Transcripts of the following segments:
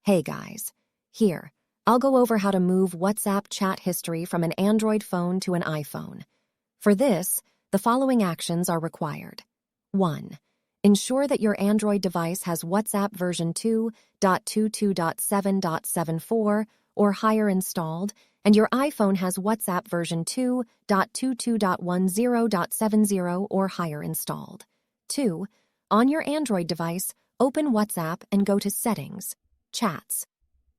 Hey guys. Here, I'll go over how to move WhatsApp chat history from an Android phone to an iPhone. For this, the following actions are required. 1. Ensure that your Android device has WhatsApp version 2.22.7.74 or higher installed, and your iPhone has WhatsApp version 2.22.10.70 or higher installed. 2. On your Android device, open WhatsApp and go to Settings, Chats,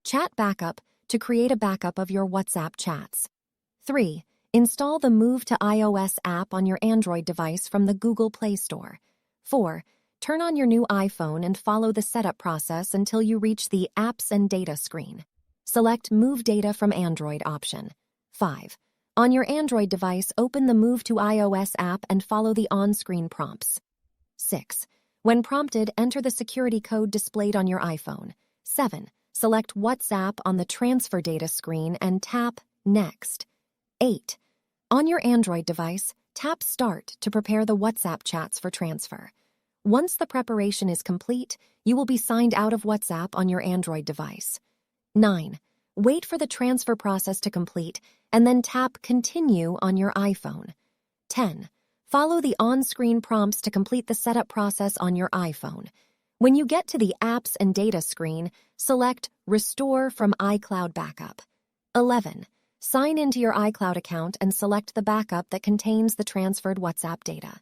Chat Backup to create a backup of your WhatsApp chats. 3. Install the Move to iOS app on your Android device from the Google Play Store. 4. Turn on your new iPhone and follow the setup process until you reach the Apps and Data screen. Select Move Data from Android option. 5. On your Android device, open the Move to iOS app and follow the on-screen prompts. 6. When prompted, enter the security code displayed on your iPhone. 7. Select WhatsApp on the Transfer Data screen and tap Next. 8. On your Android device, tap Start to prepare the WhatsApp chats for transfer. Once the preparation is complete, you will be signed out of WhatsApp on your Android device. 9. Wait for the transfer process to complete and then tap Continue on your iPhone. 10. Follow the on-screen prompts to complete the setup process on your iPhone. When you get to the Apps and Data screen, select Restore from iCloud Backup. 11. Sign into your iCloud account and select the backup that contains the transferred WhatsApp data.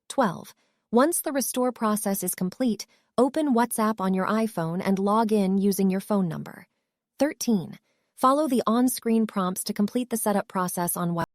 12. Once the restore process is complete, open WhatsApp on your iPhone and log in using your phone number. 13. Follow the on-screen prompts to complete the setup process on WhatsApp.